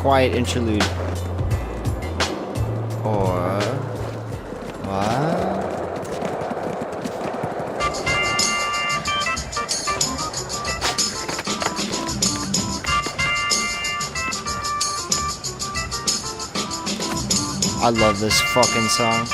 quiet interlude. Or what? I love this fucking song.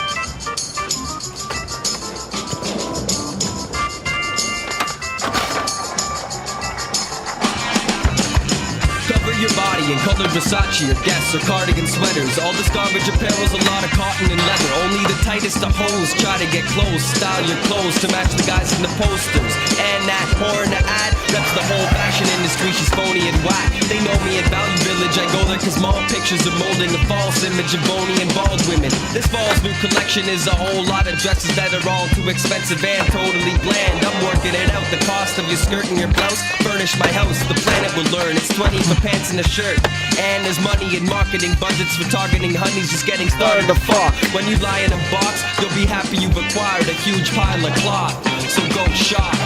Your body in colored Versace or Guess or cardigan sweaters. All this garbage apparel's a lot of cotton and leather. Only the tightest of hoes try to get close. Style your clothes to match the guys in the posters. And that whore in the ad reps the whole fashion industry. She's phony and whack. They know me at Value Village. I go there cause mall pictures are molding a false image of bony and bald women. This fall's new collection is a whole lot of dresses that are all too expensive and totally bland. I'm working it out. The cost of your skirt and your blouse furnish my house. The planet will learn. It's 20 for pants and a shirt. And there's money in marketing budgets for targeting honeys just getting started to fuck. When you lie in a box, you'll be happy you've acquired a huge pile of cloth. So go shop.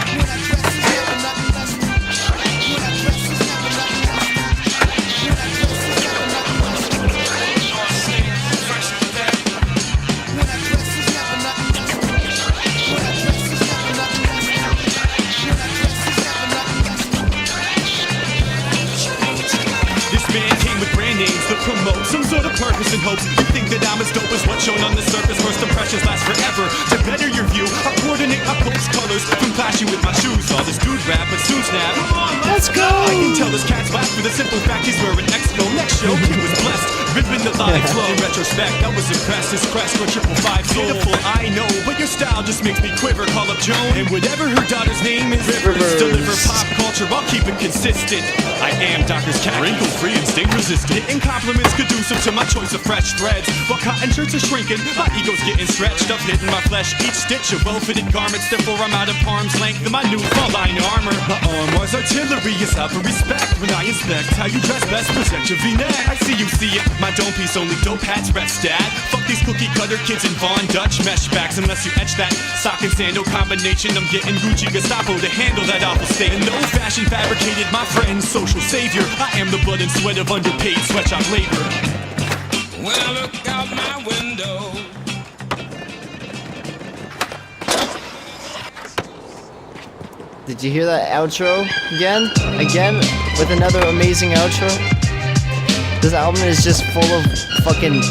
To promote some sort of purpose and hopes. You think that I'm as dope as what's shown on the surface. First impressions last forever. To better your view, I coordinate my post colors from flashy with my shoes. All this dude rap, but soon snap. Let's go! I can tell this cat's whack for the simple fact he's wearing Expo. Next show, he was blessed. Ripping the line flow. In retrospect, I was impressed. His crest for 555 soul. Beautiful, I know, but your style just makes me quiver. Call up Joan, and whatever her daughter's name is, Rivers. Deliver pop culture while keeping consistent. I am Doctor's cat, wrinkle free and stain resistant. Getting compliments conducive to my choice of fresh threads. While cotton shirts are shrinking, my ego's getting stretched. I've hidden my flesh, each stitch of well-fitted garments. Therefore I'm out of arm's length in my new fall-line armor. My armor's artillery is out for respect. When I inspect how you dress best, protect your V-neck. I see you see it, my dome piece only dope hats rest dad. Fuck these cookie cutter kids in Vaughn Dutch mesh backs. Unless you etch that sock and sandal combination, I'm getting Gucci Gestapo to handle that awful state. And no fashion fabricated, my friend, social savior. I am the blood and sweat of underpaid sweatshop labor. When I look out my window, Did you hear that outro again? Again? With another amazing outro? This album is just full of fucking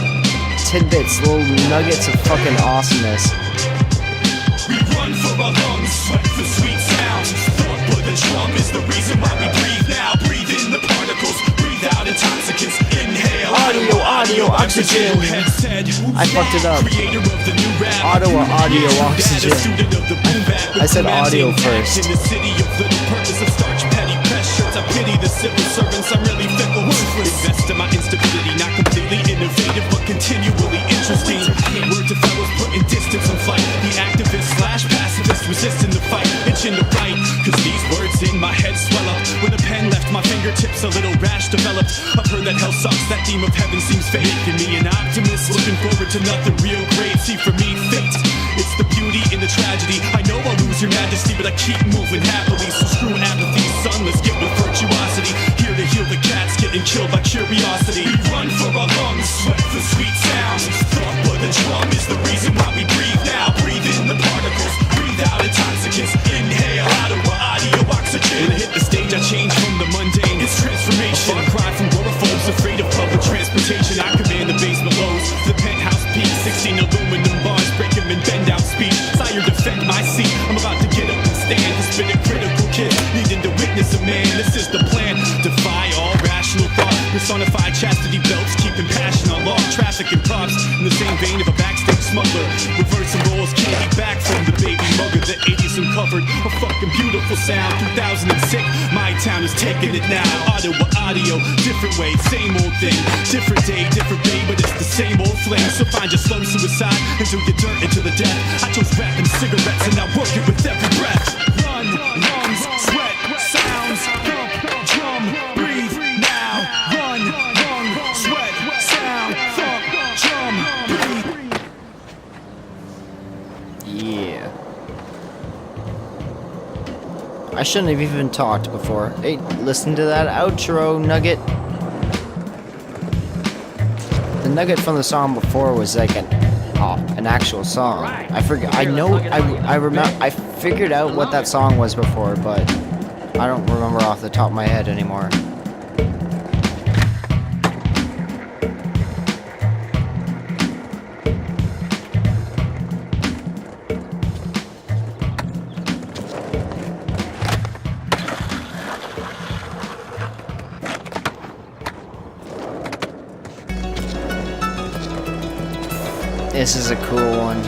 tidbits, little nuggets of fucking awesomeness. We run for our lungs, sweat for sweet sounds. Thought for the drum is the reason why we breathe now. Breathe in the particles, breathe out intoxicants. Inhale audio, oxygen. I fucked it up. Audio, oxygen. I said audio first. In the city of little purpose of starch, petty press shirts. I pity the civil servants. I'm really fickle, worthless. Invest in my instability, not completely innovative, but continually interesting. Word to fellows putting distance on flight. The activist / pacifist resisting the fight, itching to write. Cause these words in my head swell up. When the pen left my fingertips, a little rash developed. I've heard that hell sucks, that theme of heaven seems fake. Making me an optimist, looking forward to nothing real great. See for me, fate, it's the beauty in the tragedy. I know I'll lose your majesty, but I keep moving happily. So screw apathy, son, let's get with virtuosity. Here to heal the cats getting killed by curiosity. We run for our lungs, sweat for sweet sounds. Thought for the drum is the reason why we breathe now. Breathe in the particles, breathe out intoxicants. Inhale audio, oxygen. When I hit the stage, I change from the mundane. It's transformation. A far cry from agoraphobes afraid of public transportation. I command the basement lows, the penthouse peak. 16 aluminum bars, break them and bend out speech. Sire, defend my seat. I'm about to get up and stand. To spit a critical kid, needing to witness a man. This is the plan. Defy all rational thought. Personified chastity belts, keeping passion on law. Traffic and props in the same vein of a backstage smuggler. Reversing roles, candy back from the baby mugger. The 80s uncovered a fucking beautiful sound. 2006, my town is taking it now. Audio, different way, same old thing. Different day, different day, but it's the same old flame. So find your slow suicide and do your dirt into the death. I chose rap and cigarettes and I work it with every breath. Run, lungs, sweat, sounds, thump, drum, breathe now. Run, lung, sweat, sound, thump, drum, breathe. Yeah. I shouldn't have even talked before. Hey, listen to that outro nugget. nugget from the song before was like an actual song. I forget. I know. I remember. I figured out what that song was before, but I don't remember off the top of my head anymore. This is a cool one.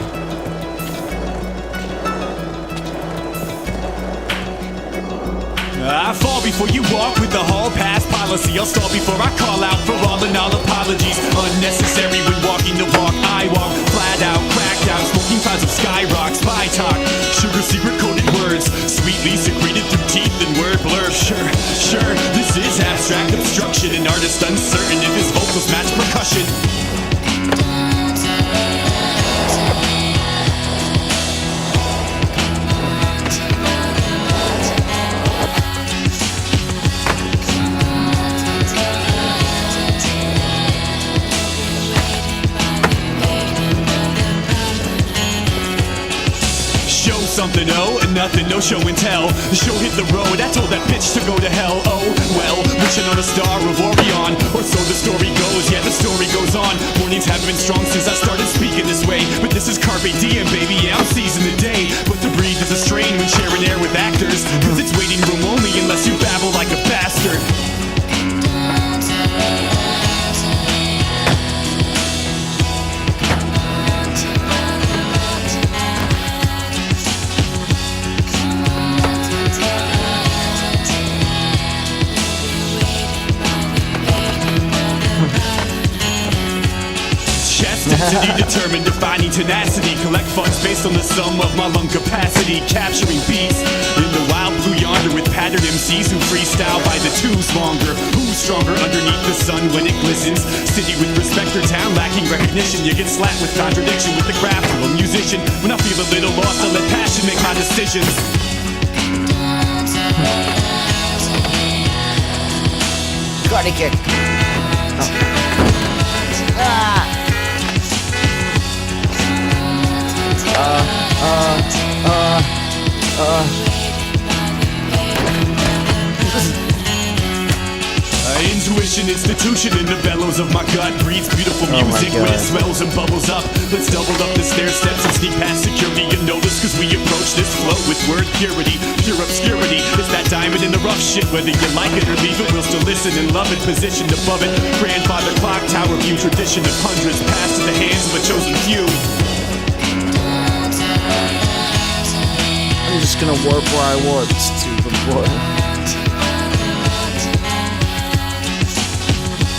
I fall before you walk with the hall pass policy. I'll stall before I call out for all and all apologies. Unnecessary when walking the walk. I walk flat out, cracked out, smoking clouds of skyrock, spy talk, sugar secret coded words, sweetly secreted through teeth and word blur. Sure, this is abstract obstruction. An artist uncertain if his vocals match percussion. Something, oh, nothing, no show and tell. The show hit the road, I told that bitch to go to hell. Oh, well, wishing on a star of Orion, or so the story goes, yeah, the story goes on. Mornings haven't been strong since I started speaking this way, but this is Carpe Diem, baby, yeah, I'm seizing the day. But to breathe is a strain when sharing air with actors, cause it's waiting room only unless you babble like a bastard. Density determined, defining tenacity. Collect funds based on the sum of my lung capacity. Capturing beats in the wild blue yonder with patterned MCs who freestyle by the twos longer. Who's stronger underneath the sun when it glistens? City with respect or town lacking recognition. You get slapped with contradiction with the craft of a musician. When I feel a little lost, I let passion make my decisions. Karate kick. Oh. Ah. Intuition, institution in the bellows of my gut breathes beautiful music when it swells and bubbles up. Let's double up the stair steps and sneak past security and notice, cause we approach this flow with word purity, pure obscurity. It's that diamond in the rough shit, whether you like it or leave it, we'll still listen and love it, positioned above it. Grandfather clock tower view, tradition of hundreds passed in the hands of a chosen few. I'm just gonna warp where I warped to before.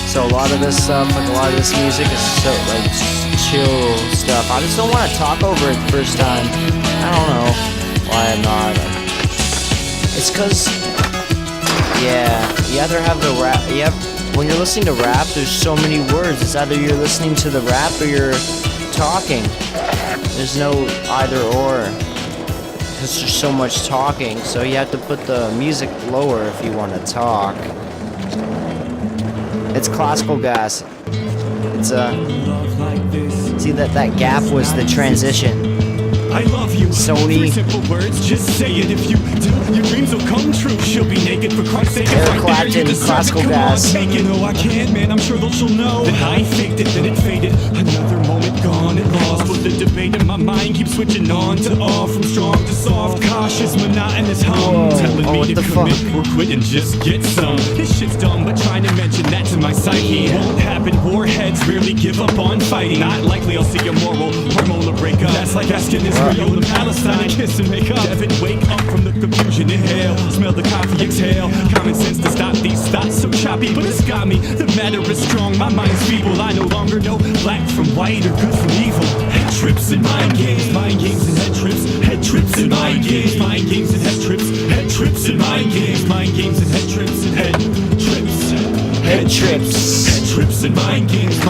So a lot of this stuff, like a lot of this music is so like chill stuff. I just don't want to talk over it the first time. I don't know why I'm not. It's cause, yeah, you either have the rap, when you're listening to rap, there's so many words. It's either you're listening to the rap or you're talking. There's no either or. Because there's so much talking, so you have to put the music lower if you want to talk. It's classical gas. It's see that gap was the transition. I love you. Sony. Three simple words, just say it. If you do, your dreams will come true. She'll be naked for Christ's sake. Eric Clapton, classical gas. Take it, oh I can, man. I'm sure she'll know that I faked it, then it faded. Another moment gone and lost. But the debate in my mind keeps switching on to off, from strong to soft, cautious, monotonous hum. Telling me to commit or quit and just get some. This shit's dumb, but trying to mention that to my psyche won't happen. Warheads rarely give up on fighting. Not likely I'll see a moral hormonal breakup. That's like asking Israel and Palestine, kiss and make up. Devin, wake up from the confusion, inhale, smell the coffee, exhale. Common sense to stop these thoughts so choppy, but it's got me. The matter is strong, my mind's feeble. I no longer know black from white or good from evil. Head trips and mind games and head trips. Head trips and mind games, mind games and head trips. Head trips and mind games and head trips and head trips. Head trips. Head trips and mind games and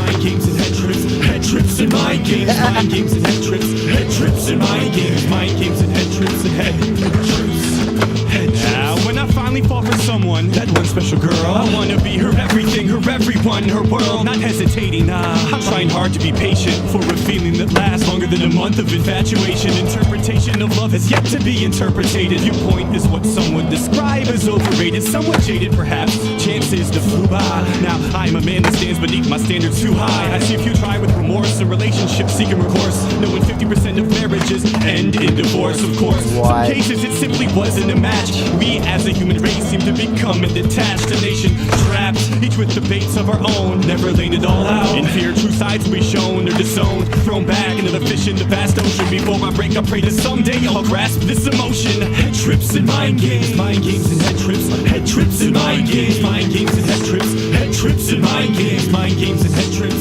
head trips. Head trips and mind games and head trips. Head trips and mind games and head trips and head trips. Now when I finally fall for someone, that one special girl, I wanna be her everything, her everyone. won her world, not hesitating, nah. I'm trying hard to be patient for a feeling that lasts longer than a month of infatuation. Interpretation of love has yet to be interpreted. Viewpoint is what some would describe as overrated, somewhat jaded perhaps. Chances to flew by. Now I'm a man that stands beneath my standards too high. I see a few try with remorse and relationships seeking recourse, knowing 50% of marriages end in divorce. Of course, some cases it simply wasn't a match. We as a human race seem to become detached, a nation trapped, each with debates of our own, never laying it all out. In fear, true sides will be shown or disowned, thrown back into the fish in the vast ocean. Before I break, I pray that someday I'll grasp this emotion. Head trips and mind games and head trips and mind games and head trips and mind games and head trips and head trips and mind games and head trips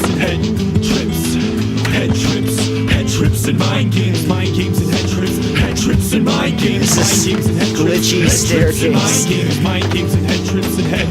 and mind games and head glitchy staircase. mind games and head trips and head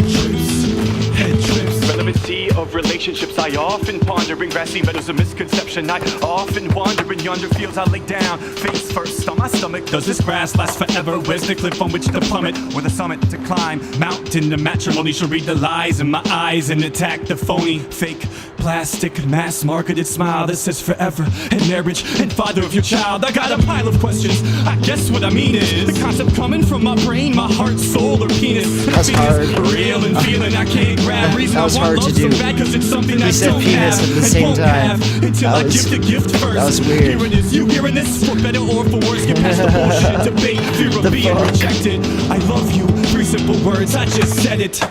trips. Relevancy of relationships I often ponder. In grassy meadows of misconception I often wander. In yonder fields I lay down face first on my stomach. Does this grass last forever? Where's the cliff on which to plummet? Or the summit to climb? Mountain to matrimony shall read the lies in my eyes and attack the phony, fake, plastic, mass marketed smile that says forever and marriage and father of your child. I got a pile of questions. I guess what I mean is the concept coming from my brain, my heart, soul, or penis. That's hard. Real and feeling I can't grab. Reason that was I want hard love to do. so bad 'cause it's something I said don't penis have at the and same won't time. have until I give the gift first. That was weird. Here it is, you hearing this? For better or for worse, get past the bullshit debate, fear of being rejected. I love you, 3 simple words, I just said it.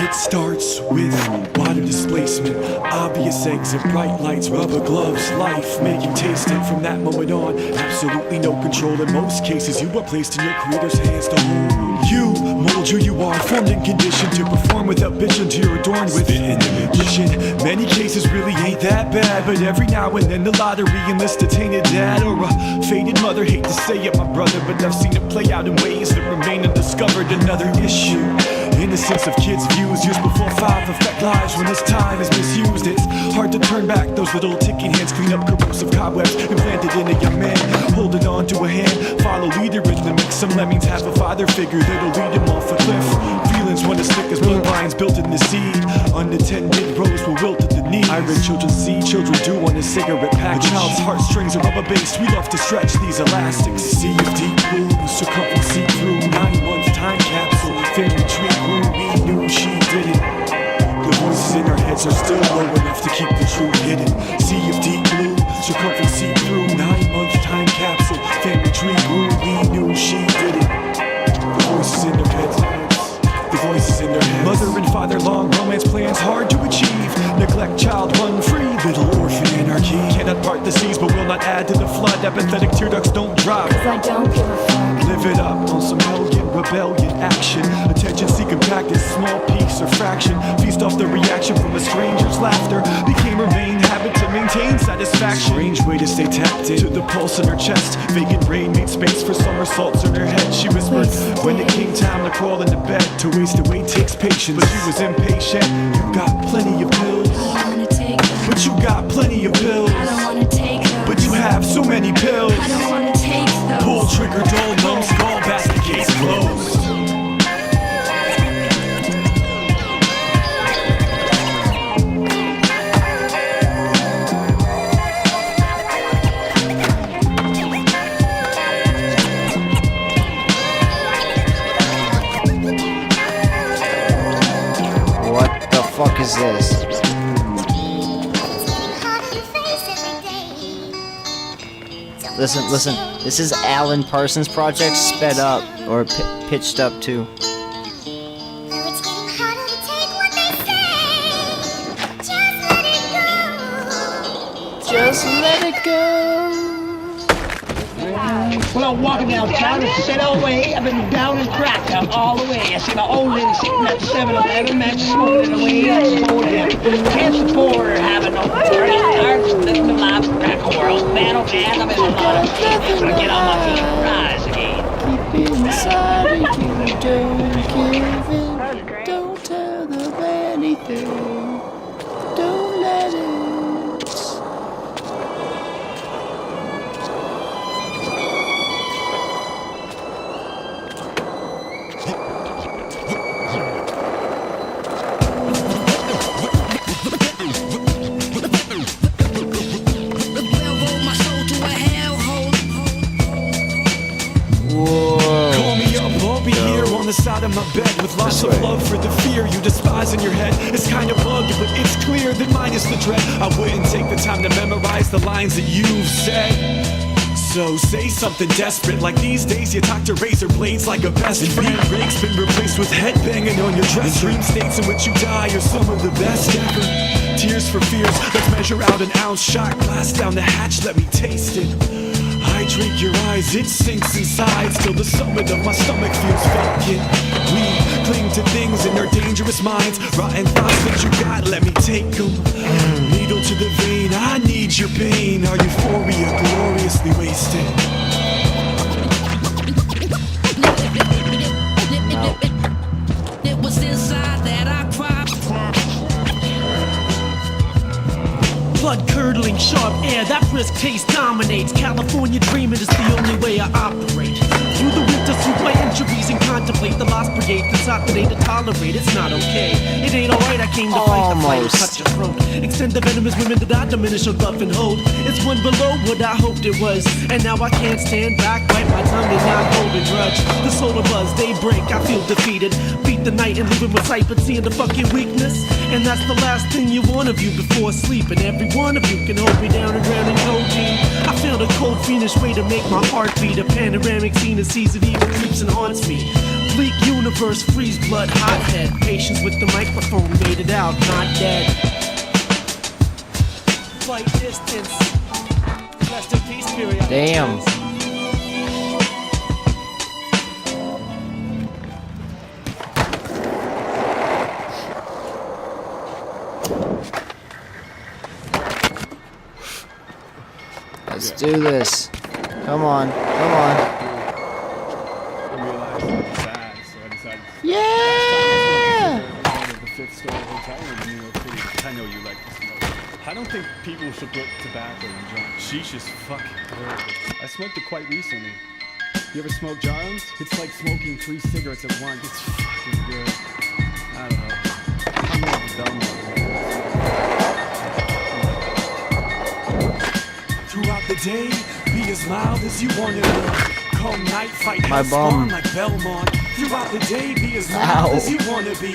It starts with water displacement, obvious exit, bright lights, rubber gloves, life, make you taste it from that moment on. Absolutely no control in most cases. You are placed in your creator's hands to hold. You mold who you are, formed and conditioned to perform without vision till you're adorned with an mission. Many cases really ain't that bad, but every now and then the lottery enlists a tainted dad or a faded mother. Hate to say it, my brother, but I've seen it play out in ways that remain undiscovered. Another issue. Innocence of kids' views used before 5 affect lives when this time is misused. It's hard to turn back. Those little ticking hands clean up corrosive cobwebs implanted in a young man. Holding on to a hand, follow leader in the mix. Some lemmings have a father figure that'll lead him off a cliff. Feelings run as thick as bloodlines built in the seed. Unattended rose will wilt at the knees. I read children see, children do on a cigarette package. A child's heartstrings are rubber based. We love to stretch these elastics. Sea of deep blue, circumference see through. 9-month time capsule, family tree grew. We knew she did it. The voices in our heads are still low enough to keep the truth hidden. Sea of deep blue, circumference see through. 9-month time capsule, family tree grew. We knew she did it. The voices in their heads. The voices in their heads. Mother and father, long romance plans hard to achieve. Neglect child, run free. Little orphan anarchy. Cannot part the seas, but will not add to the flood. Apathetic tear ducts don't drop. 'Cause I don't give a fuck. Live it up on some hellion rebellion action. Attention seeking practice, small peaks or fraction. Feast off the reaction from a stranger's laughter. Became her main habit to maintain satisfaction. Strange way to stay tapped into the pulse in her chest. Vacant brain made space for somersaults in her head. She whispered when it came time to crawl into bed. To waste away takes patience, but she was impatient. You got plenty of pills, I don't wanna take them. but you got plenty of pills. I don't wanna take them. But you have so many pills. I don't wanna take them. Pull trigger, dull, numb, skull, basket case closed. What the fuck is this? Listen. This is Alan Parsons' project sped up or pitched up too. Just let it go. Well, I'm walking downtown, and said away. I've been down and cracked out all the way. I see my old lady sitting at the 7-Eleven, man, smoking it away. I told him, can't support her having no party. I'm living the life of crack world. Man, oh man, I'm in a lot of pain. Gonna get on my feet and rise again. Keep it inside of you, don't give in. Don't tell them anything. Don't let it. bed with lots This of way. love for the fear you despise in your head. It's kind of bugged, but it's clear that mine is the dread. I wouldn't take the time to memorize the lines that you've said. So say something desperate, like these days you talk to razor blades like a best friend. Rake's been replaced with headbanging on your dresser. Dream states in which you die are some of the best ever. Tears for fears, let's measure out an ounce. Shot glass down the hatch, let me taste it. I drink your eyes, it sinks inside. Still the summit of my stomach feels vacant. We cling to things in our dangerous minds. Rotten thoughts that you got, let me take them. Needle to the vein, I need your pain. Our euphoria gloriously wasted. It was inside that I cried. Blood-curdling, sharp air, that brisk taste dominates. California dreaming is the only way I operate. Through the winter, through my injuries and contemplate the lost brigade that's not that ain't to tolerate. It's not okay. It ain't alright, I came to fight the fight and cut your throat. Extend the venomous women that I diminish your love and hold. It's one below what I hoped it was. And now I can't stand back, bite my tongue and not hold a grudge. The solar buzz, they break, I feel defeated. Beat the night and leave it with sight, but seeing the fucking weakness. And that's the last thing you want of you before sleep. And every one of you can hold me down and drown in codeine. I found a cold, fiendish way to make my heart beat. A panoramic scene that sees it even creeps and haunts me. Bleak universe, freeze blood, hothead. Patience with the microphone, made it out, not dead. Flight distance. Rest in peace, period. Damn. Let's do this. Come on, come on. I realized it was bad, so I decided to Yeah! the fifth-story hotel in New York City. I know you like to smoke. I don't think people should put tobacco in joints. Sheesh is fucking horrible. I smoked it quite recently. You ever smoke Jarums? It's like smoking 3 cigarettes at once. It's fucking good. I don't know. I'm more of a dumb one. Throughout the day, be as mild as you want to be. Come night, fight My hellspawn bum. like Belmont. Throughout the day, be as mild Ow. as you want to be.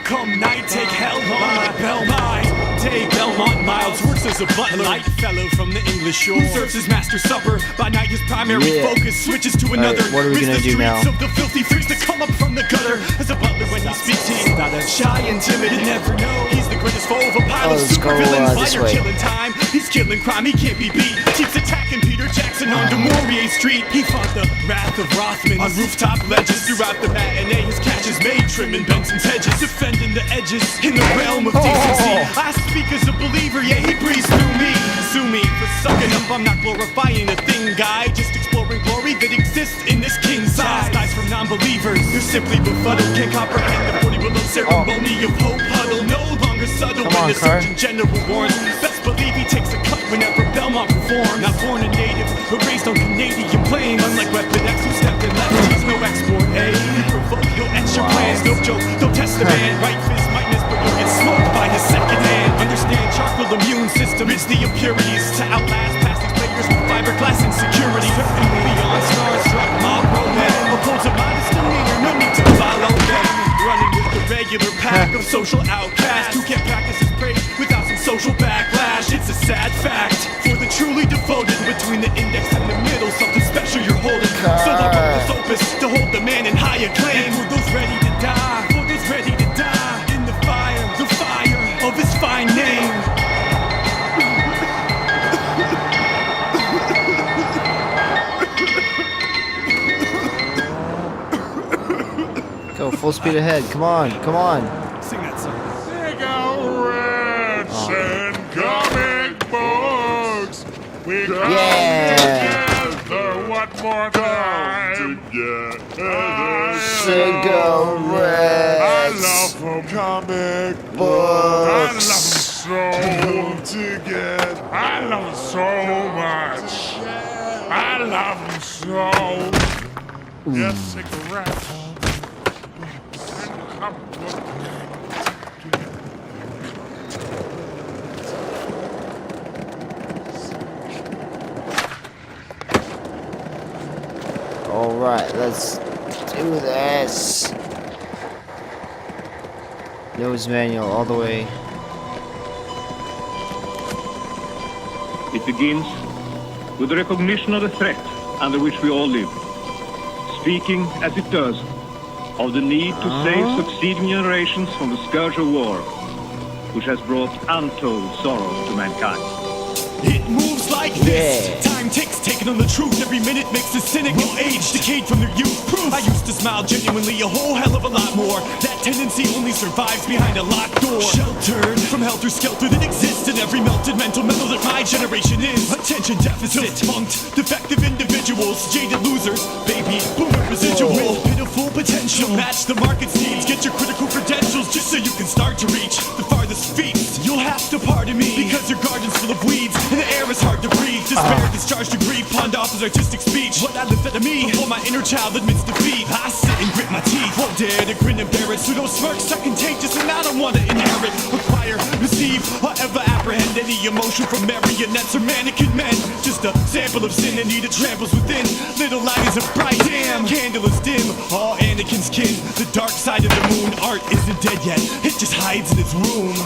Come night, take hell on like Belmont. Day, Belmont Miles works as a butler. Light fellow from the English shore. Who serves his master supper. By night, his primary Yeah. focus switches to another. what are we gonna do now? Of the filthy freaks that come up from the gutter. As a butler when he speaks, he's not as shy and timid. You never know. He's the greatest foe of a pile of let's go, supervillains. While this you're way. killing time, he's killing crime. He can't be beat. Keeps attacking Peter Jackson on Demorier Street. He fought the wrath of Rothman on rooftop ledges. Throughout the matinee, his catch is made trimming Benson's hedges. Defending the edges in the realm of decency. I speak as a believer, yeah, he breathes through me. Sue me for sucking up, I'm not glorifying a thing, guy. Just exploring glory that exists in this king size. Dies from non-believers, you're simply befuddled. Can't comprehend the 40 below ceremony of hope huddle. No longer subtle Come when on, the Carr. Surgeon General warns. Best believe he takes a cut whenever Belmont performs. Not born a native, but raised on Canadian plains. Unlike Weapon X who stepped in left, he's no export, hey. Provoke, you'll etch your plans, no joke, don't test the man. Right fist might miss, but you'll get smoked by his second hand. Understand charcoal immune system, it's the impurities to outlast past these players with fiberglass insecurity. Beyond starstruck, mob romance. Upholds a modest demeanor, no need to follow them. Running with the regular pack of social outcasts who can't practice his praise without some social backlash. It's a sad fact for the truly devoted. Between the index and the middle, something special you're holding. So the purpose opus to hold the man in high acclaim. For those ready to die, for those ready to die in the fire of his fine name. Go full speed ahead. Come on, come on. Sing that song. Cigarettes and comic books. We come Yeah. together one more time. Cigarettes. I love them. Comic I love them so. Together. I love them so much. I love them so. Yes, cigarettes. And comic books. Alright, let's do this. Nose manual all the way. It begins with the recognition of the threat under which we all live, speaking, as it does, of the need to save succeeding generations from the scourge of war, which has brought untold sorrow to mankind. It moves like this. Yeah. Time ticks, taking on the truth. Every minute makes the cynical age decayed from their youth. Proof I used to smile genuinely a whole hell of a lot more. That tendency only survives behind a locked door. Sheltered from helter-skelter that exists in every melted mental metal that my generation is. Attention deficit, defunct, defective individuals, jaded losers, baby boomer residual. With pitiful potential, match the market's needs. Get your critical credentials just so you can start to reach the farthest feet. You'll have to pardon me because your garden's full of weeds. And the air is hard to breathe. Despair discharged to grief, pawned off as artistic speech. What I live at me before my inner child admits defeat. I sit and grit my teeth, won't dare to grin and bear it. Pseudo smirks are contagious and I don't want to inherit, acquire, receive, or ever apprehend any emotion from marionettes or mannequin men. Just a sample of sin and need it tramples within. Little light is a bright damn candle is dim. All Anakin's kin, the dark side of the moon. Art isn't dead yet, it just hides in its room.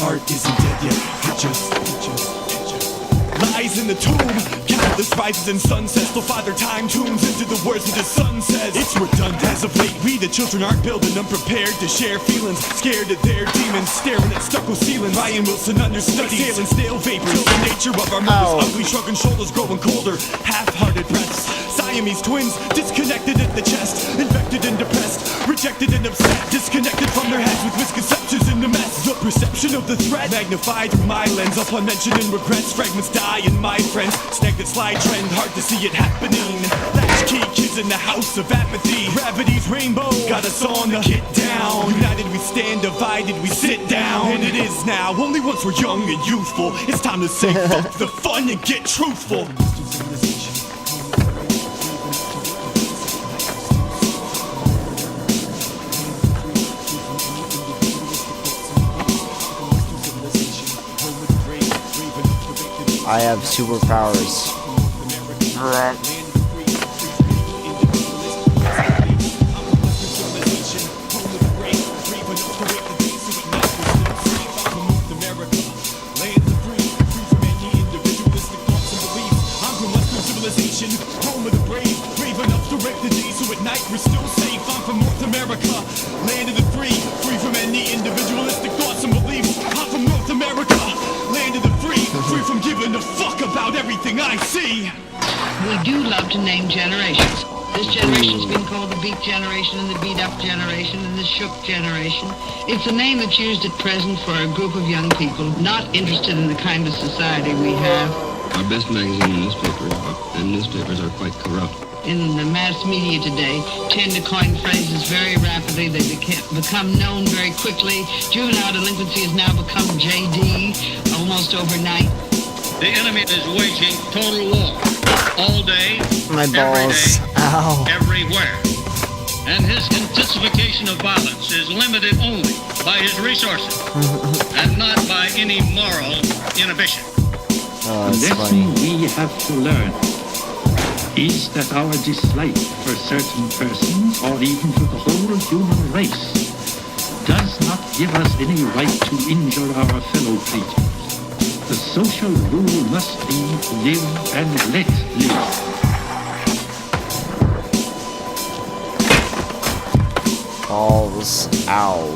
Art isn't dead yet, it just lies in the tomb. Countless rises and sunsets, till Father Time tunes into the words that his son says. It's redundant. As of late, we the children aren't building, unprepared to share feelings. Scared at their demons, staring at stucco ceilings. Ryan Wilson understudies, sailing stale vapors. The nature of our mother's ugly, shrugging shoulders growing colder. Half-hearted breaths, Siamese twins, disconnected at the chest. Infected and depressed, rejected and upset. Disconnected from their heads with misconceptions in the mess. The perception of the threat, magnified through my lens. Upon mentioning regrets, fragments die in my friends. Snag that slide trend, hard to see it happening. Latchkey kids in the house of apathy. Gravity's rainbow got us on the get down. United we stand, divided we sit down. And it is now, only once we're young and youthful. It's time to say fuck the fun and get truthful. I have superpowers. Home of the brave, brave enough to wreck the day, so at night we're still safe. I'm from North America, land of the free, free from any individualistic thoughts and beliefs. I'm from North America, land of the free, free from giving a fuck about everything I see. We do love to name generations. This generation's been called the beat generation and the beat up generation and the shook generation. It's a name that's used at present for a group of young people not interested in the kind of society we have. Our best magazine and newspapers are quite corrupt. In the mass media today, tend to coin phrases very rapidly. They become known very quickly. Juvenile delinquency has now become JD almost overnight. The enemy is waging total war all day, My balls. every day, Ow. everywhere. And his intensification of violence is limited only by his resources and not by any moral inhibition. Oh, The that's lesson funny. we have to learn is that our dislike for certain persons, or even for the whole human race, does not give us any right to injure our fellow creatures. The social rule must be live and let live. Balls. Ow.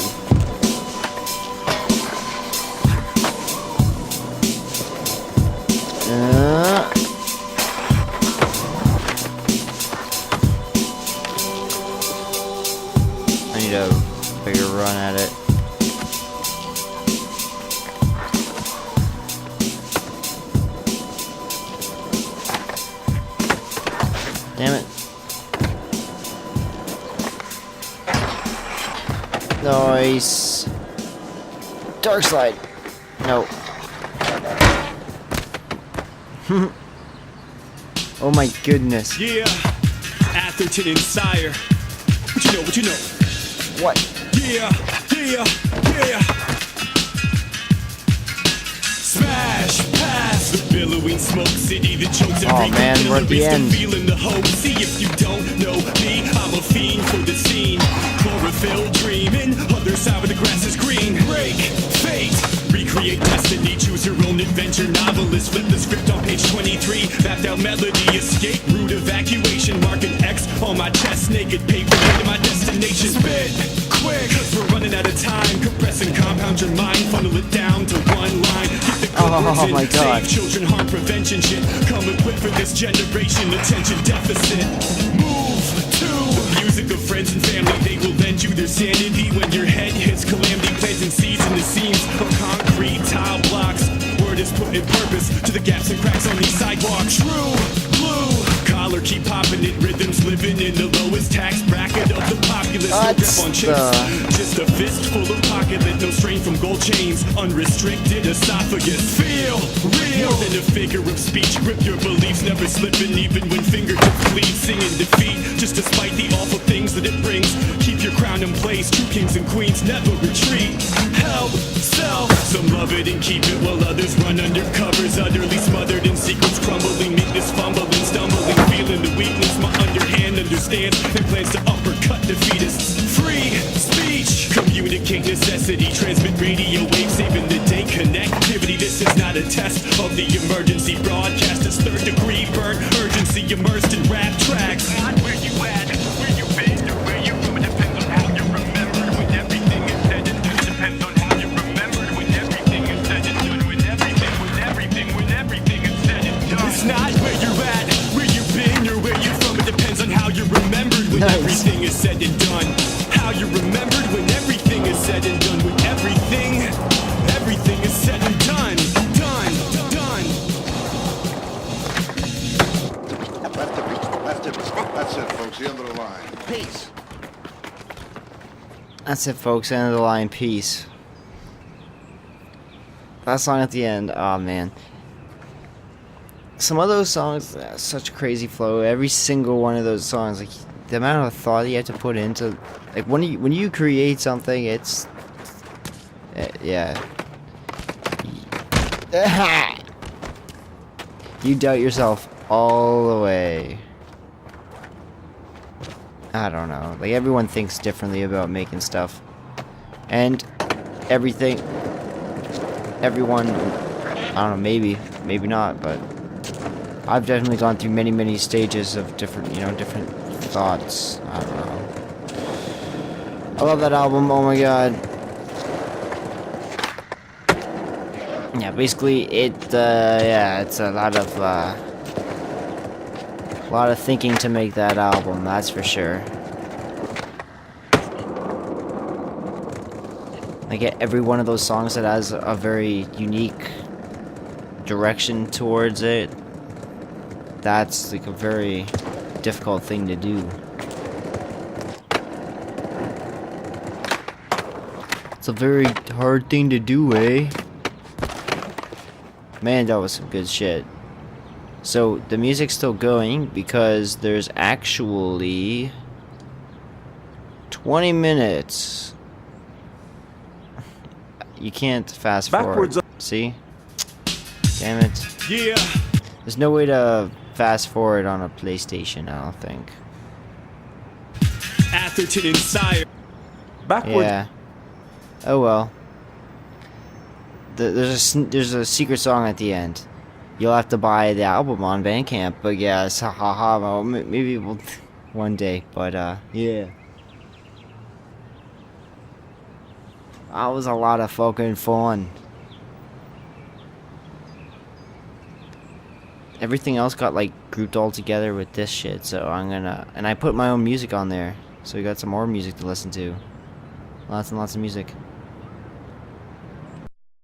I need a bigger run at it. Damn it. Nice. Dark slide. No. Oh my goodness. Yeah, Atherton and Sire. What you know, what you know? What? Yeah, yeah, yeah. Smash, pass, the billowing Smoke City, the jokes and Oh man, we're at the end. feeling the hope. See if you don't know me, I'm a fiend for the scene. Chlorophyll dreaming, other side of the grass is green. Break fate, recreate destiny, choose your own adventure. Novelist, flip the script on page 23. Mapped out melody, escape route, evacuation. Mark an X on my chest, naked paper to my destination. Spit quick, cause we're running out of time. Compress and compound your mind, funnel it down to one line. Get the good words in, my God. save children, harm prevention shit. Come equipped for this generation, attention deficit. Move to the music of friends and family. They will lend you their sanity when your head hits calamity. Planting seeds in the seams of concrete tile blocks. Word is put in purpose to the gaps and cracks on these sidewalks. True blue collar, keep popping it. Rhythms living in the lowest tax bracket of the populace. No grip on chips, just a fistful of pocket lit. No strain from gold chains, unrestricted esophagus. Feel real, more than a figure of speech. Grip your beliefs, never slipping even when fingertips bleed. Singing defeat, just despite the awful things that it brings. Keep your crown in place, true kings and queens never retreat. Help self, some love it and keep it, while others run under covers, utterly smothered in secrets, crumbling, meekness, fumbling, stumbling, feeling the weakness. My underhand understands and plans to uppercut defeatists. Free speech, communicate necessity, transmit radio waves, saving the day connectivity. This is not a test of the emergency broadcast. It's third degree burn, urgency immersed in rap tracks. Not where you at, where you been, or where you from. It depends on how you remember when everything is said and done. Depends on how you remember when everything is said and done. When everything is said and done. It's not where you're at, where you've been, or where you're from. It depends on how you remembered when everything is said and done. How you remembered when everything is said and done. When everything is said and done. Done. That's it, folks. The end of the line. Peace. That's it, folks. End of the line. Peace. That song at the end. Oh man. Some of those songs, such a crazy flow. Every single one of those songs, like the amount of thought you have to put into, like when you create something, it's yeah. You doubt yourself all the way. I don't know. Like everyone thinks differently about making stuff, and everyone. I don't know. Maybe not, but I've definitely gone through many stages of different thoughts. I don't know. I love that album. Oh my god. Yeah, basically it's a lot of thinking to make that album, that's for sure. Like every one of those songs that has a very unique direction towards it, that's like a very difficult thing to do. It's a very hard thing to do, eh? Man, that was some good shit. So, the music's still going because there's actually 20 minutes. You can't fast forward. See? Damn it. Yeah. There's no way to fast forward on a PlayStation, I don't think. Atherton and Sire. Backward. Yeah. Oh well. There's a secret song at the end. You'll have to buy the album on Bandcamp, but yes, haha. Well, maybe we'll one day, but yeah. That was a lot of fucking fun. Everything else got like grouped all together with this shit, so and I put my own music on there, so we got some more music to listen to. Lots and lots of music.